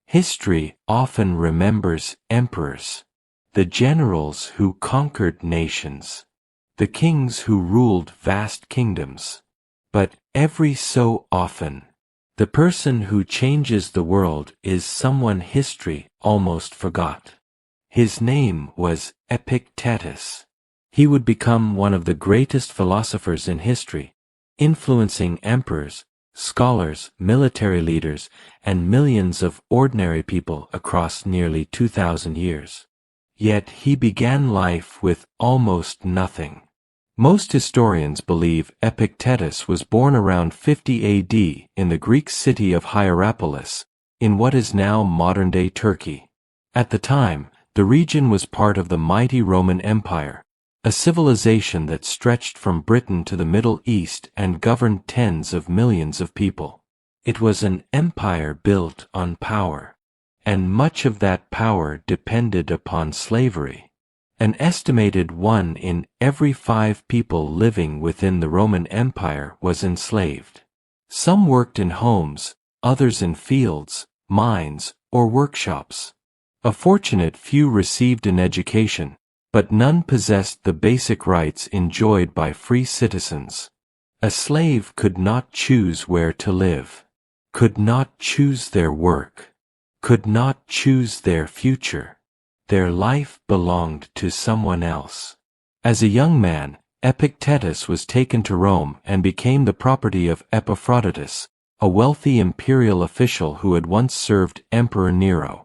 History often remembers emperors, the generals who conquered nations, the kings who ruled vast kingdoms. But every so often, the person who changes the world is someone history almost forgot. His name was Epictetus. He would become one of the greatest philosophers in history, influencing emperors, scholars, military leaders, and millions of ordinary people across nearly 2,000 years. Yet he began life with almost nothing. Most historians believe Epictetus was born around 50 AD in the Greek city of Hierapolis, in what is now modern-day Turkey. At the time, the region was part of the mighty Roman Empire, a civilization that stretched from Britain to the Middle East and governed tens of millions of people. It was an empire built on power, and much of that power depended upon slavery. An estimated 1 in every 5 people living within the Roman Empire was enslaved. Some worked in homes, others in fields, mines, or workshops. A fortunate few received an education, but none possessed the basic rights enjoyed by free citizens. A slave could not choose where to live, could not choose their work, could not choose their future. Their life belonged to someone else. As a young man, Epictetus was taken to Rome and became the property of Epictetus, a wealthy imperial official who had once served Emperor Nero.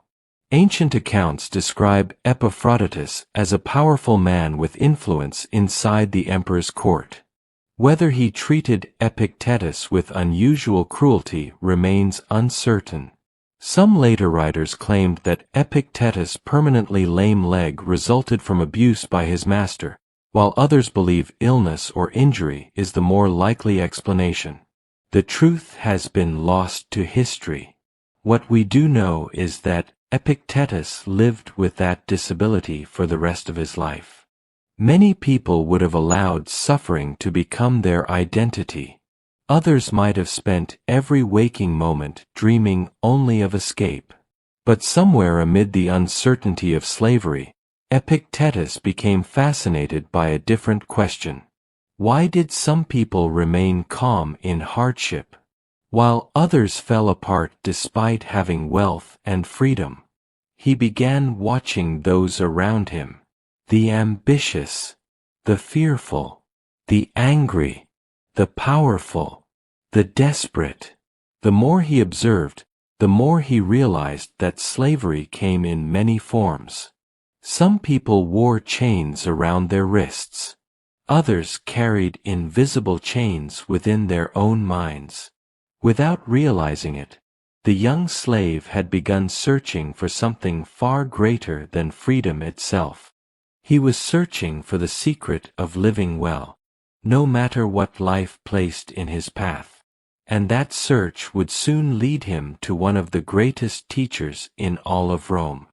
Ancient accounts describe Epictetus as a powerful man with influence inside the emperor's court. Whether he treated Epictetus with unusual cruelty remains uncertain. Some later writers claimed that Epictetus' permanently lame leg resulted from abuse by his master, while others believe illness or injury is the more likely explanation. The truth has been lost to history. What we do know is that Epictetus lived with that disability for the rest of his life. Many people would have allowed suffering to become their identity. Others might have spent every waking moment dreaming only of escape. But somewhere amid the uncertainty of slavery, Epictetus became fascinated by a different question. Why did some people remain calm in hardship, while others fell apart despite having wealth and freedom? He began watching those around him, the ambitious, the fearful, the angry, the powerful, the desperate. The more he observed, the more he realized that slavery came in many forms. Some people wore chains around their wrists. Others carried invisible chains within their own minds. Without realizing it, the young slave had begun searching for something far greater than freedom itself. He was searching for the secret of living well, no matter what life placed in his path. And that search would soon lead him to one of the greatest teachers in all of Rome.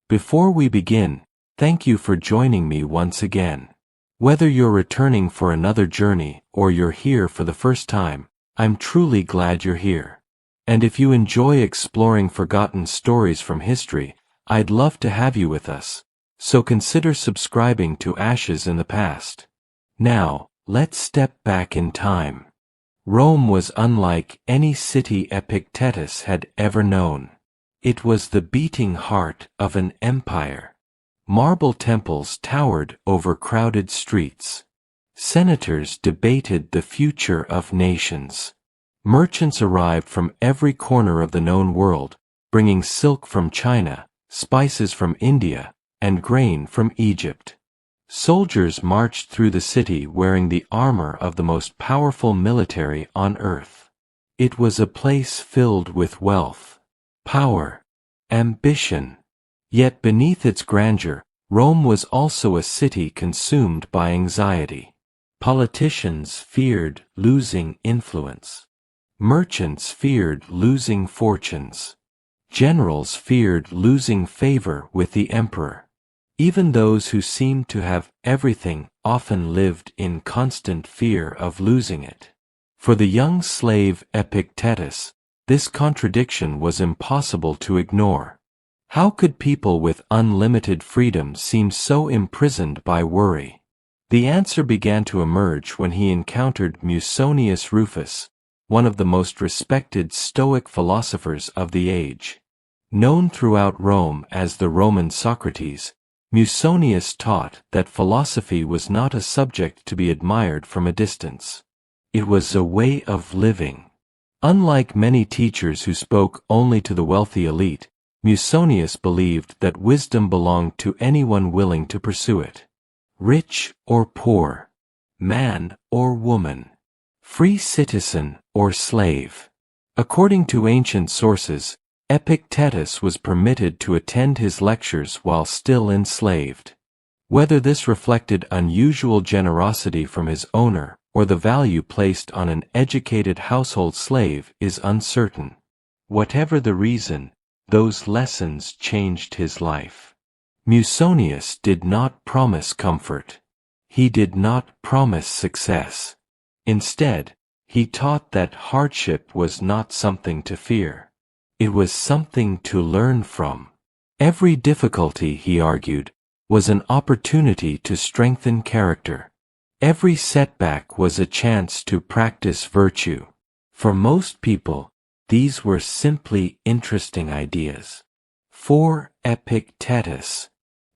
Before we begin, thank you for joining me once again. Whether you're returning for another journey or you're here for the first time, I'm truly glad you're here. And if you enjoy exploring forgotten stories from history, I'd love to have you with us. So consider subscribing to Ashes in the Past. Now, let's step back in time. Rome was unlike any city Epictetus had ever known. It was the beating heart of an empire. Marble temples towered over crowded streets. Senators debated the future of nations. Merchants arrived from every corner of the known world, bringing silk from China, spices from India, and grain from Egypt. Soldiers marched through the city wearing the armor of the most powerful military on earth. It was a place filled with wealth, power, ambition. Yet beneath its grandeur, Rome was also a city consumed by anxiety. Politicians feared losing influence. Merchants feared losing fortunes. Generals feared losing favor with the emperor. Even those who seemed to have everything often lived in constant fear of losing it. For the young slave Epictetus, this contradiction was impossible to ignore. How could people with unlimited freedom seem so imprisoned by worry? The answer began to emerge when he encountered Musonius Rufus, one of the most respected Stoic philosophers of the age. Known throughout Rome as the Roman Socrates, Musonius taught that philosophy was not a subject to be admired from a distance. It was a way of living. Unlike many teachers who spoke only to the wealthy elite, Musonius believed that wisdom belonged to anyone willing to pursue it. Rich or poor, man or woman, free citizen or slave. According to ancient sources, Epictetus was permitted to attend his lectures while still enslaved. Whether this reflected unusual generosity from his owner or the value placed on an educated household slave is uncertain. Whatever the reason, those lessons changed his life. Musonius did not promise comfort. He did not promise success. Instead, he taught that hardship was not something to fear. It was something to learn from. Every difficulty, he argued, was an opportunity to strengthen character. Every setback was a chance to practice virtue. For most people, these were simply interesting ideas. For Epictetus,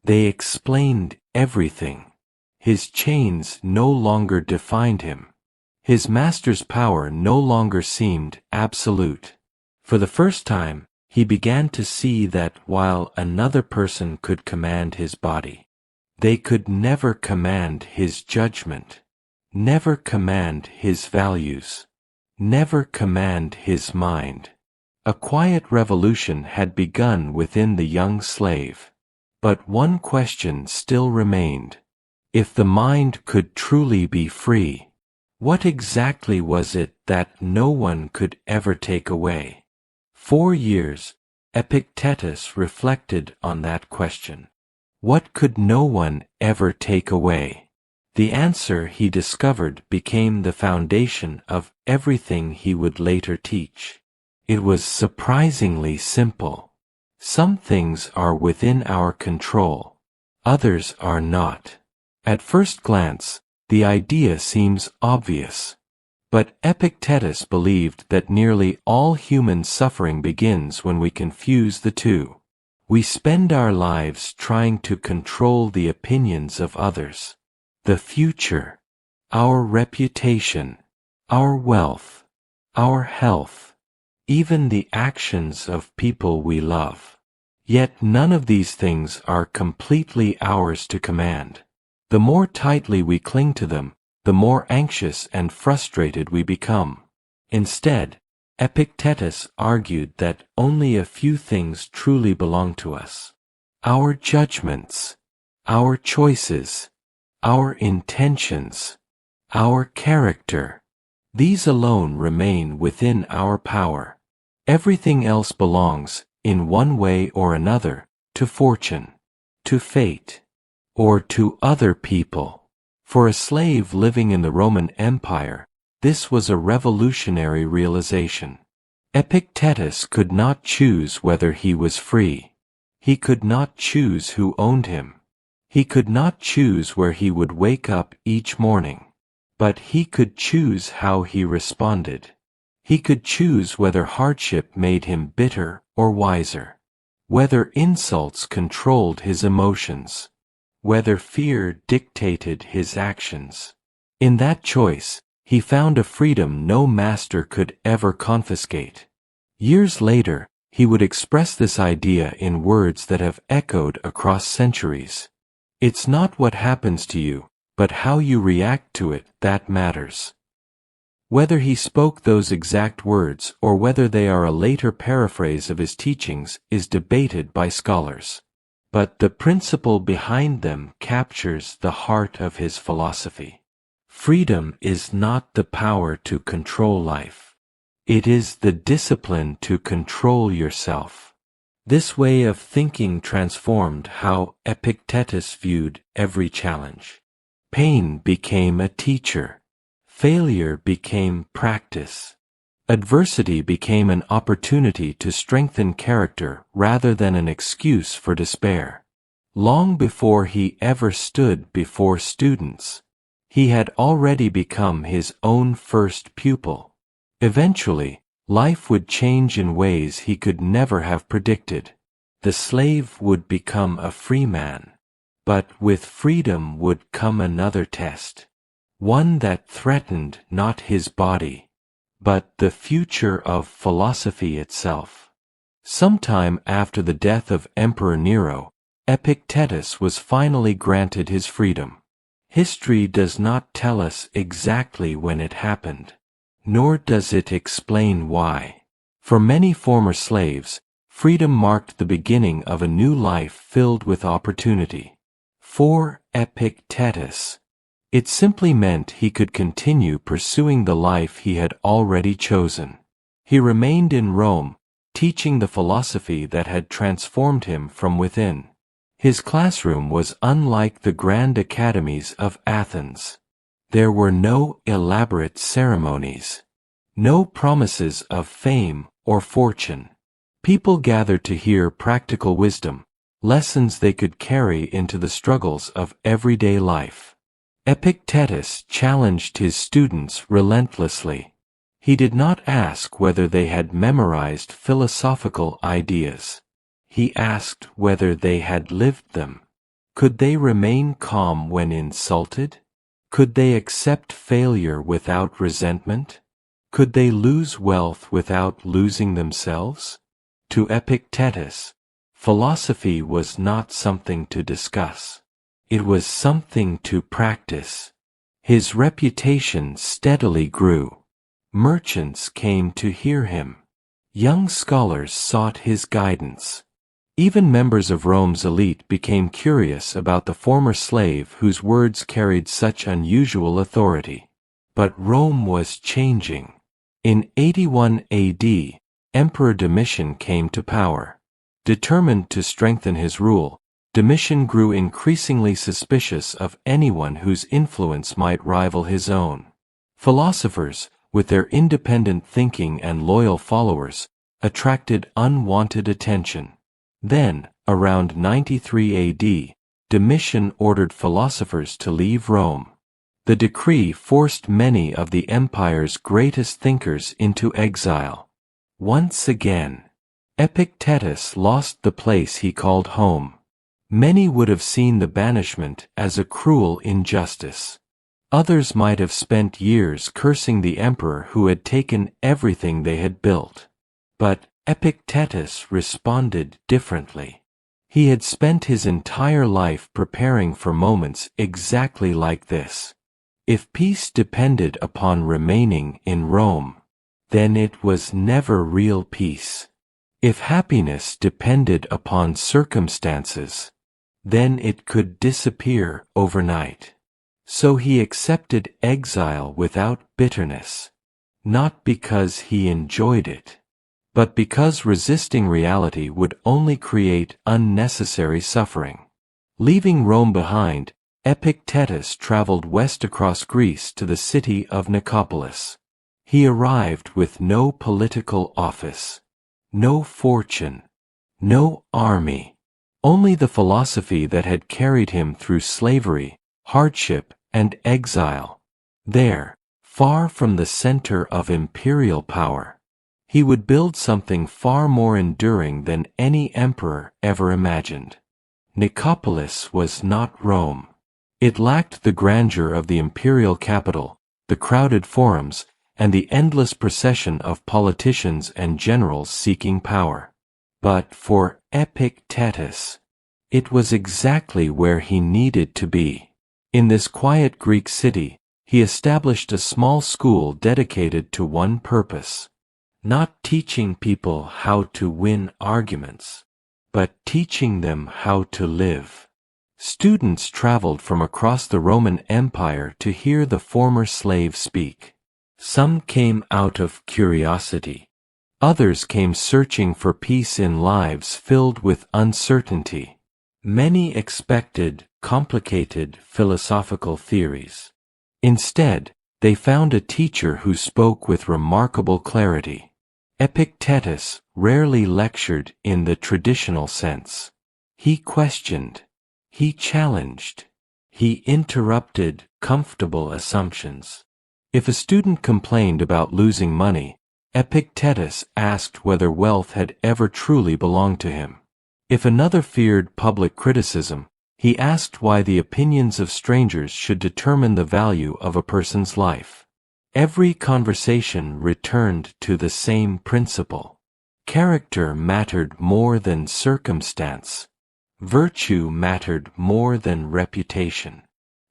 they explained everything. His chains no longer defined him. His master's power no longer seemed absolute. For the first time, he began to see that while another person could command his body, they could never command his judgment, never command his values, never command his mind. A quiet revolution had begun within the young slave. But one question still remained. If the mind could truly be free, what exactly was it that no one could ever take away? 4 years, Epictetus reflected on that question. What could no one ever take away? The answer he discovered became the foundation of everything he would later teach. It was surprisingly simple. Some things are within our control. Others are not. At first glance, the idea seems obvious. But Epictetus believed that nearly all human suffering begins when we confuse the two. We spend our lives trying to control the opinions of others, the future, our reputation, our wealth, our health, even the actions of people we love. Yet none of these things are completely ours to command. The more tightly we cling to them, the more anxious and frustrated we become. Instead, Epictetus argued that only a few things truly belong to us. Our judgments, our choices, our intentions, our character. These alone remain within our power. Everything else belongs, in one way or another, to fortune, to fate, or to other people. For a slave living in the Roman Empire, this was a revolutionary realization. Epictetus could not choose whether he was free. He could not choose who owned him. He could not choose where he would wake up each morning. But he could choose how he responded. He could choose whether hardship made him bitter or wiser, whether insults controlled his emotions, whether fear dictated his actions. In that choice, he found a freedom no master could ever confiscate. Years later, he would express this idea in words that have echoed across centuries. It's not what happens to you, but how you react to it that matters. Whether he spoke those exact words or whether they are a later paraphrase of his teachings is debated by scholars. But the principle behind them captures the heart of his philosophy. Freedom is not the power to control life. It is the discipline to control yourself. This way of thinking transformed how Epictetus viewed every challenge. Pain became a teacher. Failure became practice. Adversity became an opportunity to strengthen character rather than an excuse for despair. Long before he ever stood before students, he had already become his own first pupil. Eventually, life would change in ways he could never have predicted. The slave would become a free man. But with freedom would come another test. One that threatened not his body, but the future of philosophy itself. Sometime after the death of Emperor Nero, Epictetus was finally granted his freedom. History does not tell us exactly when it happened, nor does it explain why. For many former slaves, freedom marked the beginning of a new life filled with opportunity. For Epictetus, it simply meant he could continue pursuing the life he had already chosen. He remained in Rome, teaching the philosophy that had transformed him from within. His classroom was unlike the grand academies of Athens. There were no elaborate ceremonies, no promises of fame or fortune. People gathered to hear practical wisdom, lessons they could carry into the struggles of everyday life. Epictetus challenged his students relentlessly. He did not ask whether they had memorized philosophical ideas. He asked whether they had lived them. Could they remain calm when insulted? Could they accept failure without resentment? Could they lose wealth without losing themselves? To Epictetus, philosophy was not something to discuss. It was something to practice. His reputation steadily grew. Merchants came to hear him. Young scholars sought his guidance. Even members of Rome's elite became curious about the former slave whose words carried such unusual authority. But Rome was changing. In 81 AD, Emperor Domitian came to power. Determined to strengthen his rule, Domitian grew increasingly suspicious of anyone whose influence might rival his own. Philosophers, with their independent thinking and loyal followers, attracted unwanted attention. Then, around 93 AD, Domitian ordered philosophers to leave Rome. The decree forced many of the empire's greatest thinkers into exile. Once again, Epictetus lost the place he called home. Many would have seen the banishment as a cruel injustice. Others might have spent years cursing the emperor who had taken everything they had built. But Epictetus responded differently. He had spent his entire life preparing for moments exactly like this. If peace depended upon remaining in Rome, then it was never real peace. If happiness depended upon circumstances, then it could disappear overnight. So he accepted exile without bitterness, not because he enjoyed it, but because resisting reality would only create unnecessary suffering. Leaving Rome behind, Epictetus traveled west across Greece to the city of Nicopolis. He arrived with no political office, no fortune, no army. Only the philosophy that had carried him through slavery, hardship, and exile. There, far from the center of imperial power, he would build something far more enduring than any emperor ever imagined. Nicopolis was not Rome. It lacked the grandeur of the imperial capital, the crowded forums, and the endless procession of politicians and generals seeking power. But for Epictetus, it was exactly where he needed to be. In this quiet Greek city, he established a small school dedicated to one purpose: not teaching people how to win arguments, but teaching them how to live. Students traveled from across the Roman Empire to hear the former slave speak. Some came out of curiosity. Others came searching for peace in lives filled with uncertainty. Many expected complicated philosophical theories. Instead, they found a teacher who spoke with remarkable clarity. Epictetus rarely lectured in the traditional sense. He questioned. He challenged. He interrupted comfortable assumptions. If a student complained about losing money, Epictetus asked whether wealth had ever truly belonged to him. If another feared public criticism, he asked why the opinions of strangers should determine the value of a person's life. Every conversation returned to the same principle. Character mattered more than circumstance. Virtue mattered more than reputation.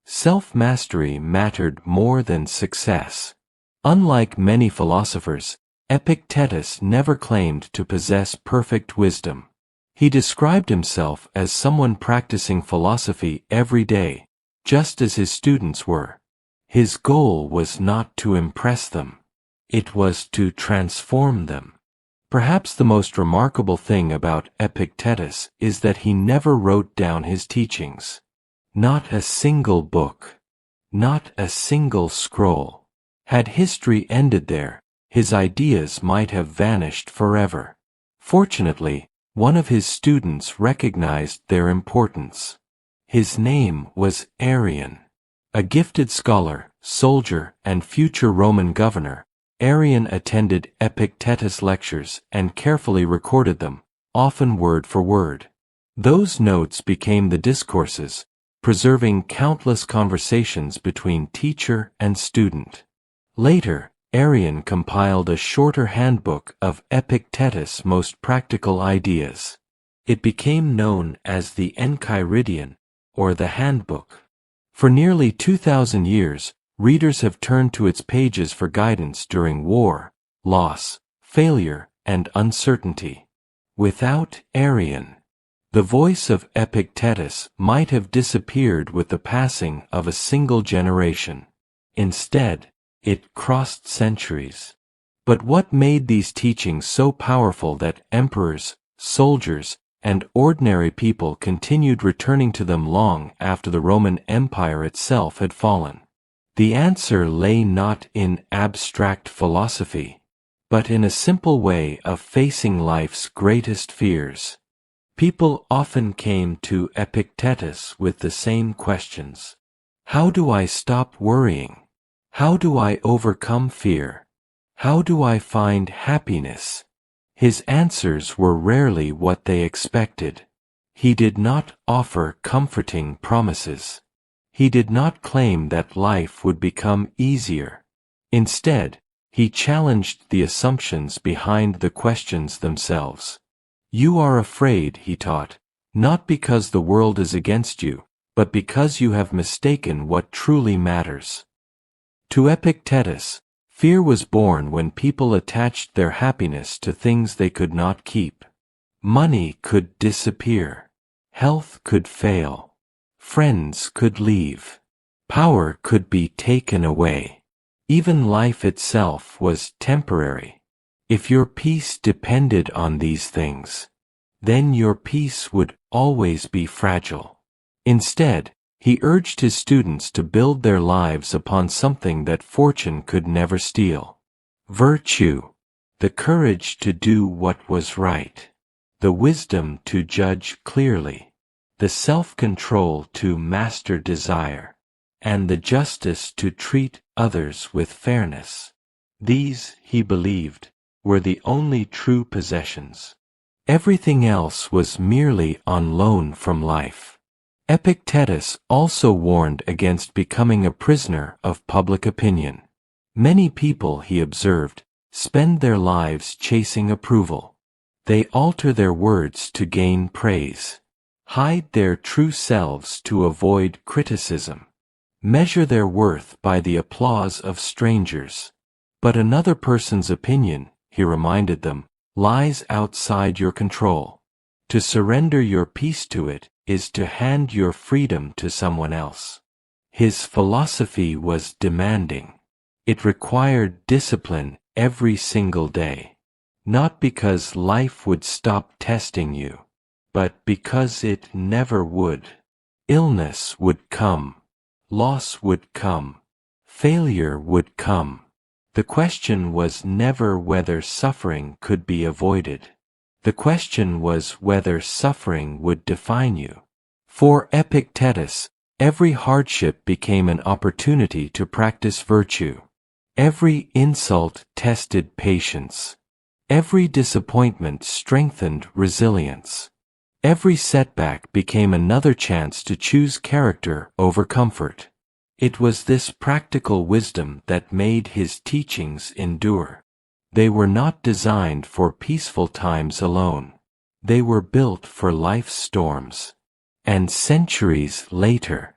Self-mastery mattered more than success. Unlike many philosophers, Epictetus never claimed to possess perfect wisdom. He described himself as someone practicing philosophy every day, just as his students were. His goal was not to impress them. It was to transform them. Perhaps the most remarkable thing about Epictetus is that he never wrote down his teachings. Not a single book. Not a single scroll. Had history ended there, his ideas might have vanished forever. Fortunately, one of his students recognized their importance. His name was Arrian. A gifted scholar, soldier, and future Roman governor, Arrian attended Epictetus' lectures and carefully recorded them, often word for word. Those notes became the discourses, preserving countless conversations between teacher and student. Later, Arrian compiled a shorter handbook of Epictetus' most practical ideas. It became known as the Enchiridion, or the Handbook. For nearly 2,000 years, readers have turned to its pages for guidance during war, loss, failure, and uncertainty. Without Arrian, the voice of Epictetus might have disappeared with the passing of a single generation. Instead, it crossed centuries. But what made these teachings so powerful that emperors, soldiers, and ordinary people continued returning to them long after the Roman Empire itself had fallen? The answer lay not in abstract philosophy, but in a simple way of facing life's greatest fears. People often came to Epictetus with the same questions. How do I stop worrying? How do I overcome fear? How do I find happiness? His answers were rarely what they expected. He did not offer comforting promises. He did not claim that life would become easier. Instead, he challenged the assumptions behind the questions themselves. You are afraid, he taught, not because the world is against you, but because you have mistaken what truly matters. To Epictetus, fear was born when people attached their happiness to things they could not keep. Money could disappear. Health could fail. Friends could leave. Power could be taken away. Even life itself was temporary. If your peace depended on these things, then your peace would always be fragile. Instead, he urged his students to build their lives upon something that fortune could never steal. Virtue, the courage to do what was right, the wisdom to judge clearly, the self-control to master desire, and the justice to treat others with fairness. These, he believed, were the only true possessions. Everything else was merely on loan from life. Epictetus also warned against becoming a prisoner of public opinion. Many people, he observed, spend their lives chasing approval. They alter their words to gain praise, hide their true selves to avoid criticism, measure their worth by the applause of strangers. But another person's opinion, he reminded them, lies outside your control. To surrender your peace to it is to hand your freedom to someone else. His philosophy was demanding. It required discipline every single day. Not because life would stop testing you, but because it never would. Illness would come. Loss would come. failure would come. The question was never whether suffering could be avoided. The question was whether suffering would define you. For Epictetus, every hardship became an opportunity to practice virtue. Every insult tested patience. Every disappointment strengthened resilience. Every setback became another chance to choose character over comfort. It was this practical wisdom that made his teachings endure. They were not designed for peaceful times alone. They were built for life's storms. And centuries later,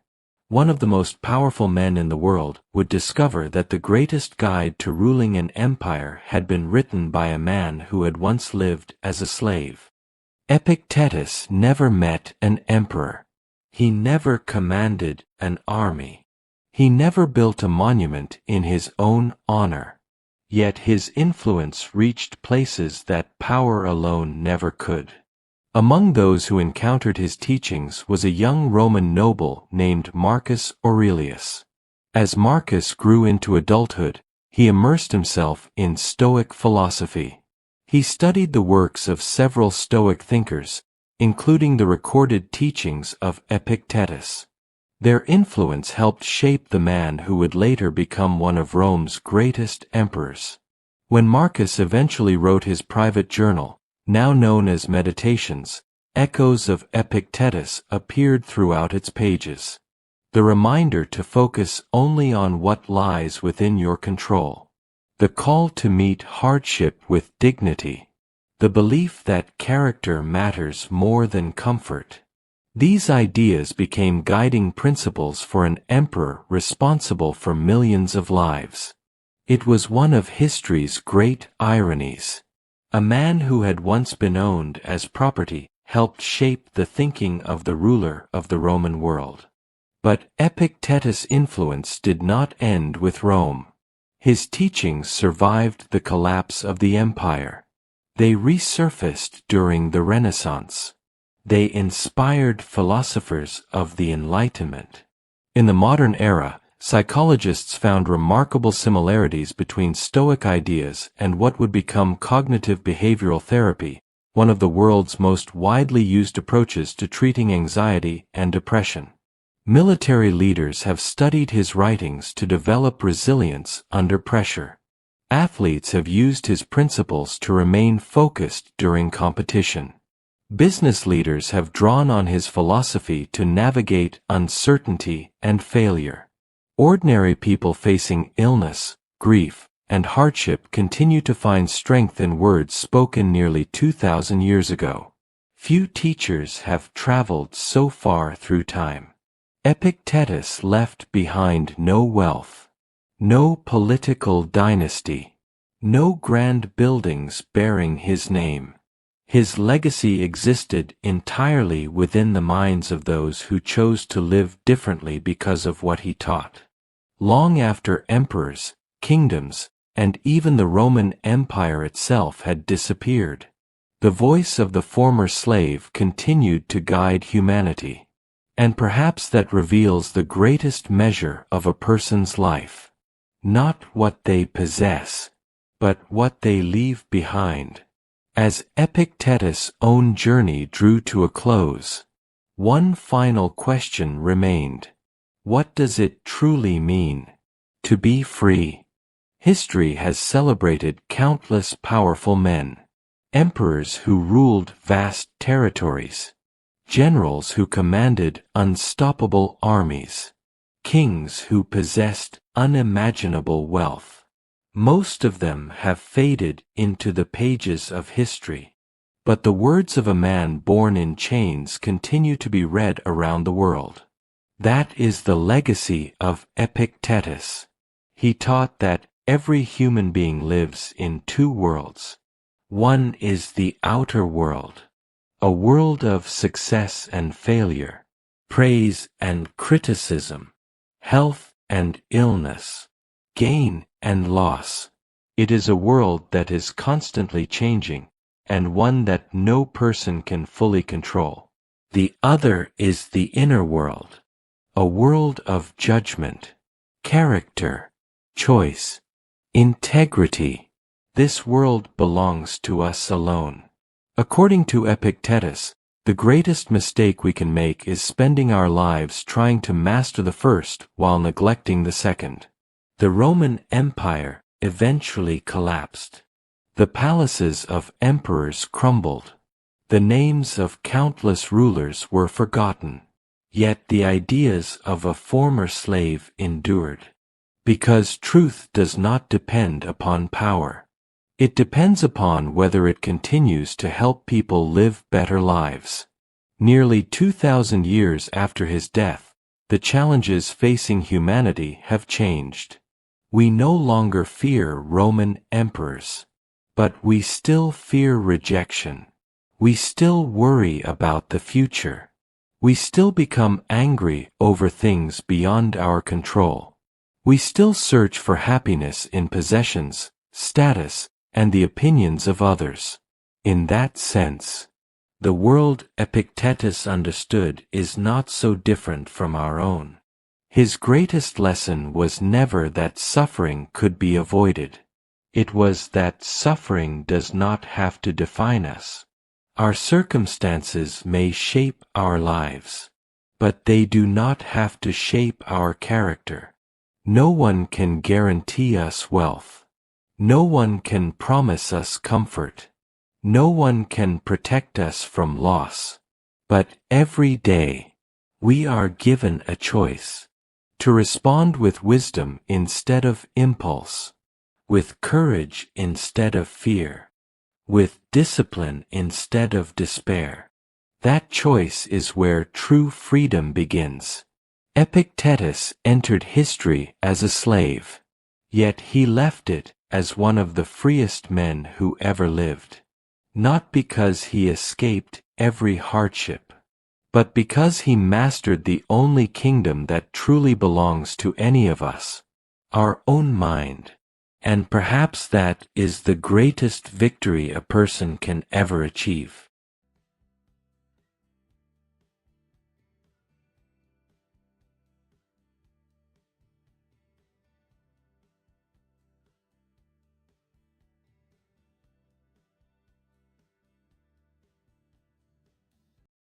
one of the most powerful men in the world would discover that the greatest guide to ruling an empire had been written by a man who had once lived as a slave. Epictetus never met an emperor. He never commanded an army. He never built a monument in his own honor. Yet his influence reached places that power alone never could. Among those who encountered his teachings was a young Roman noble named Marcus Aurelius. As Marcus grew into adulthood, he immersed himself in Stoic philosophy. He studied the works of several Stoic thinkers, including the recorded teachings of Epictetus. Their influence helped shape the man who would later become one of Rome's greatest emperors. When Marcus eventually wrote his private journal, now known as Meditations, echoes of Epictetus appeared throughout its pages. The reminder to focus only on what lies within your control. The call to meet hardship with dignity. The belief that character matters more than comfort. These ideas became guiding principles for an emperor responsible for millions of lives. It was one of history's great ironies. A man who had once been owned as property helped shape the thinking of the ruler of the Roman world. But Epictetus' influence did not end with Rome. His teachings survived the collapse of the empire. They resurfaced during the Renaissance. They inspired philosophers of the Enlightenment. In the modern era, psychologists found remarkable similarities between Stoic ideas and what would become cognitive behavioral therapy, one of the world's most widely used approaches to treating anxiety and depression. Military leaders have studied his writings to develop resilience under pressure. Athletes have used his principles to remain focused during competition. Business leaders have drawn on his philosophy to navigate uncertainty and failure. Ordinary people facing illness, grief, and hardship continue to find strength in words spoken nearly 2,000 years ago. Few teachers have traveled so far through time. Epictetus left behind no wealth, no political dynasty, no grand buildings bearing his name. His legacy existed entirely within the minds of those who chose to live differently because of what he taught. Long after emperors, kingdoms, and even the Roman Empire itself had disappeared, the voice of the former slave continued to guide humanity. And perhaps that reveals the greatest measure of a person's life. Not what they possess, but what they leave behind. As Epictetus' own journey drew to a close, one final question remained. What does it truly mean to be free? History has celebrated countless powerful men, emperors who ruled vast territories, generals who commanded unstoppable armies, kings who possessed unimaginable wealth. Most of them have faded into the pages of history, but the words of a man born in chains continue to be read around the world. That is the legacy of Epictetus. He taught that every human being lives in two worlds. One is the outer world, a world of success and failure, praise and criticism, health and illness, gain and loss. It is a world that is constantly changing, and one that no person can fully control. The other is the inner world, a world of judgment, character, choice, integrity. This world belongs to us alone. According to Epictetus, the greatest mistake we can make is spending our lives trying to master the first while neglecting the second. The Roman Empire eventually collapsed. The palaces of emperors crumbled. The names of countless rulers were forgotten. Yet the ideas of a former slave endured. Because truth does not depend upon power. It depends upon whether it continues to help people live better lives. Nearly 2,000 years after his death, the challenges facing humanity have changed. We no longer fear Roman emperors. But we still fear rejection. We still worry about the future. We still become angry over things beyond our control. We still search for happiness in possessions, status, and the opinions of others. In that sense, the world Epictetus understood is not so different from our own. His greatest lesson was never that suffering could be avoided. It was that suffering does not have to define us. Our circumstances may shape our lives, but they do not have to shape our character. No one can guarantee us wealth. No one can promise us comfort. No one can protect us from loss. But every day, we are given a choice. To respond with wisdom instead of impulse. With courage instead of fear. With discipline instead of despair. That choice is where true freedom begins. Epictetus entered history as a slave. Yet he left it as one of the freest men who ever lived. Not because he escaped every hardship, but because he mastered the only kingdom that truly belongs to any of us, our own mind. And perhaps that is the greatest victory a person can ever achieve.